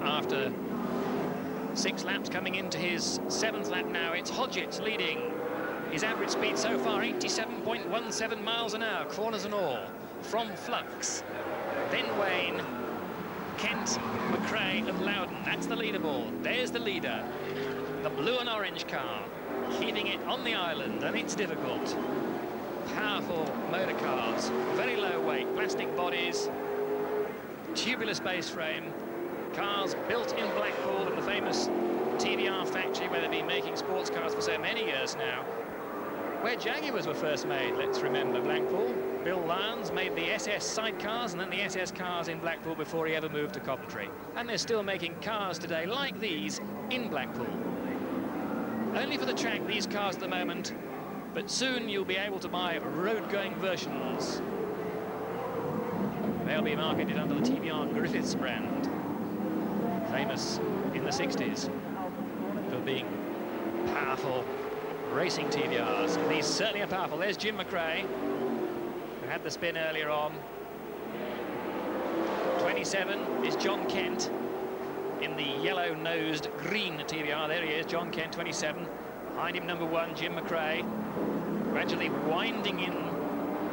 after 6 laps, coming into his 7th lap now. It's Hodgetts leading. His average speed so far, 87.17 miles an hour, corners and all, from Flux. Then Wayne, Kent, McRae and Loudon. That's the leaderboard. There's the leader. The blue and orange car, keeping it on the island, and it's difficult. Powerful motor cars, very low weight, plastic bodies, tubular space frame, cars built in Blackpool at the famous TVR factory where they've been making sports cars for so many years now. Where Jaguars were first made, let's remember, Blackpool. Bill Lyons made the SS sidecars and then the SS cars in Blackpool before he ever moved to Coventry. And they're still making cars today like these in Blackpool. Only for the track, these cars at the moment, but soon you'll be able to buy road-going versions. They'll be marketed under the TVR Griffiths brand, famous in the 60s for being powerful racing TVRs. And these certainly are powerful. There's Jim McRae, who had the spin earlier on. 27 is John Kent in the yellow-nosed green TVR. There he is, John Kent, 27. Behind him, number 1, Jim McRae, gradually winding in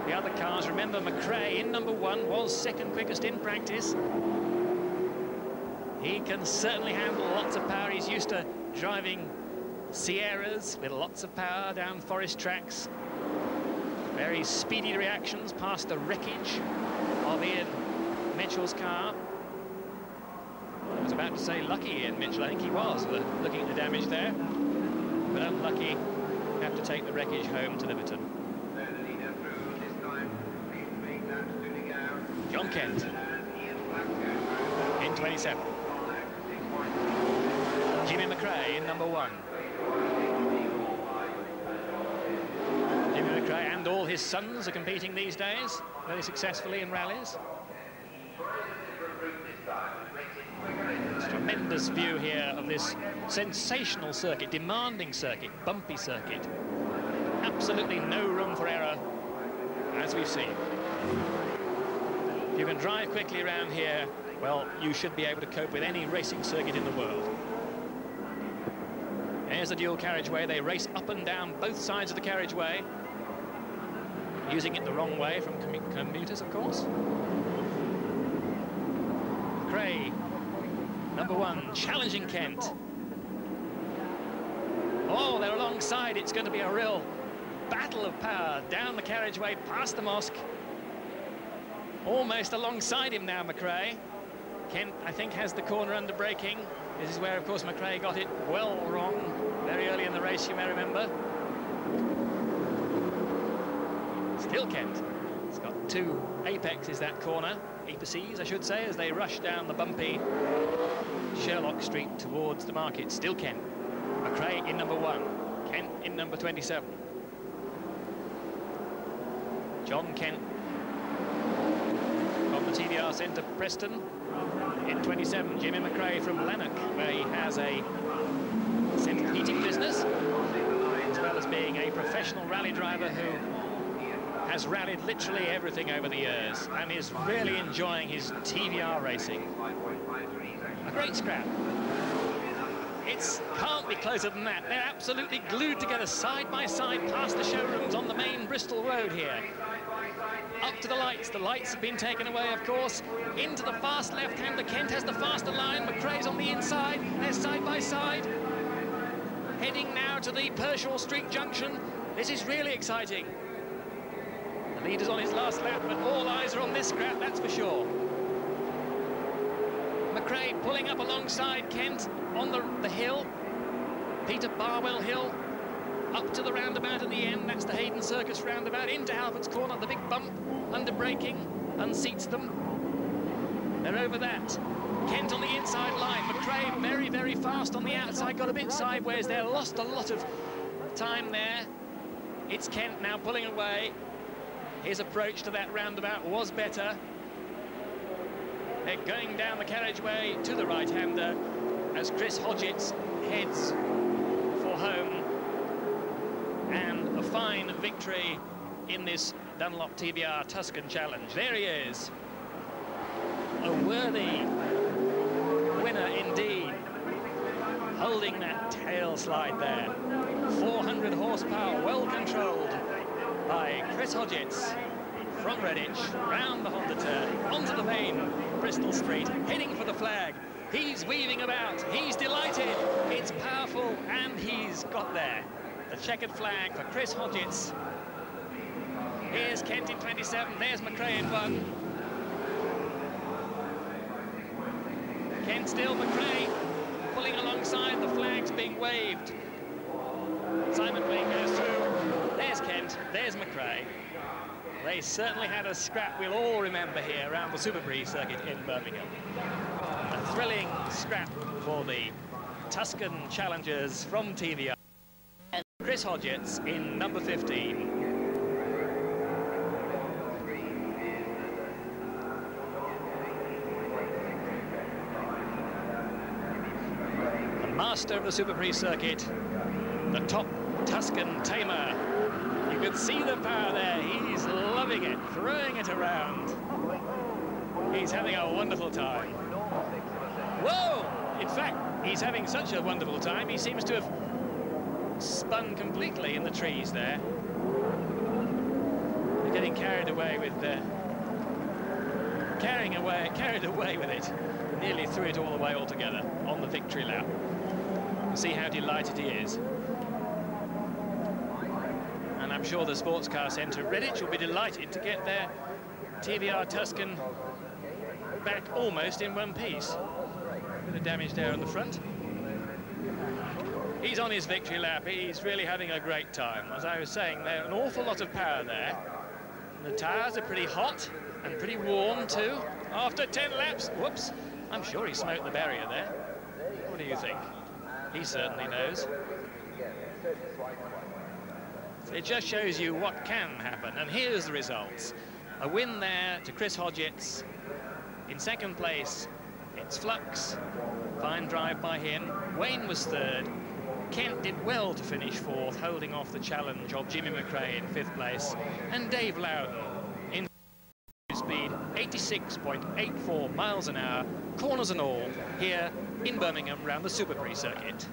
the other cars. Remember, McRae in number 1 was 2nd quickest in practice. He can certainly handle lots of power. He's used to driving Sierras with lots of power down forest tracks. Very speedy reactions past the wreckage of Ian Mitchell's car. I was about to say lucky Ian Mitchell. I think he was, looking at the damage there. But unlucky, have to take the wreckage home to Liverton. John Kent in 27. Jimmy McRae in number 1. Jimmy McRae and all his sons are competing these days very successfully in rallies. Tremendous view here of this sensational circuit, demanding circuit, bumpy circuit. Absolutely no room for error, as we've seen. If you can drive quickly around here, well, you should be able to cope with any racing circuit in the world. There's the dual carriageway. They race up and down both sides of the carriageway, using it the wrong way from commuters, of course. McRae, number 1, challenging Kent. Oh, they're alongside. It's going to be a real battle of power down the carriageway past the mosque. Almost alongside him now, McRae. Kent, I think, has the corner under braking. This is where, of course, McRae got it well wrong very early in the race, you may remember. Still Kent. It's got 2 apexes, that corner. Apices, I should say, as they rush down the bumpy Sherlock Street towards the market. Still Kent. McRae in number 1. Kent in number 27. John Kent from the TVR Centre, Preston, in 27. Jimmy McRae from Lanark, where he has a central heating business, as well as being a professional rally driver who has rallied literally everything over the years and is really enjoying his TVR racing. A great scrap. It can't be closer than that. They're absolutely glued together side by side past the showrooms on the main Bristol road here. Up to the lights. The lights have been taken away, of course. Into the fast left-hander. Kent has the faster line. McRae's on the inside. They're side by side. Heading now to the Pershaw Street junction. This is really exciting. The leader's on his last lap, but all eyes are on this scrap, that's for sure. McRae pulling up alongside Kent on the hill. Peter Barwell Hill. Up to the roundabout at the end. That's the Hayden Circus roundabout. Into Halfords Corner. The big bump under braking unseats them. They're over that. Kent on the inside line. McRae very, very fast on the outside. Got a bit sideways there. Lost a lot of time there. It's Kent now pulling away. His approach to that roundabout was better. They're going down the carriageway to the right-hander as Chris Hodgetts heads for home. And a fine victory in this Dunlop TVR Tuscan Challenge. There he is. A worthy winner in loving that tail slide there. 400 horsepower, well controlled by Chris Hodgetts from Redditch, round the Honda turn, onto the main Bristol Street, heading for the flag. He's weaving about, he's delighted, it's powerful, and he's got there. The checkered flag for Chris Hodgetts. Here's Kent in 27, there's McRae in 1. Kent still, McRae pulling alongside, the flag's being waved. Simon Wing goes through, there's Kent, there's McRae. They certainly had a scrap we'll all remember here around the Superprix circuit in Birmingham. A thrilling scrap for the Tuscan challengers from TVR. And Chris Hodgetts in number 15. The master of the Superprix circuit, the top Tuscan tamer. You can see the power there. He's loving it, throwing it around. He's having a wonderful time. Whoa! In fact, he's having such a wonderful time, he seems to have spun completely in the trees there. They're getting carried away with carried away with it. Nearly threw it all away altogether on the victory lap. See how delighted he is. And I'm sure the Sports Car Centre Redditch will be delighted to get their TVR Tuscan back almost in one piece. Bit of damage there on the front. He's on his victory lap. He's really having a great time. As I was saying, there's an awful lot of power there. And the tyres are pretty hot and pretty warm too. After 10 laps, whoops, I'm sure he smoked the barrier there. What do you think? He certainly knows. It just shows you what can happen, and here's the results. A win there to Chris Hodgetts. In second place, it's Flux. Fine drive by him. Wayne was third. Kent did well to finish fourth, holding off the challenge of Jimmy McRae in fifth place. And Dave Loudon in speed, 86.84 miles an hour, corners and all, here in Birmingham, round the Superprix circuit.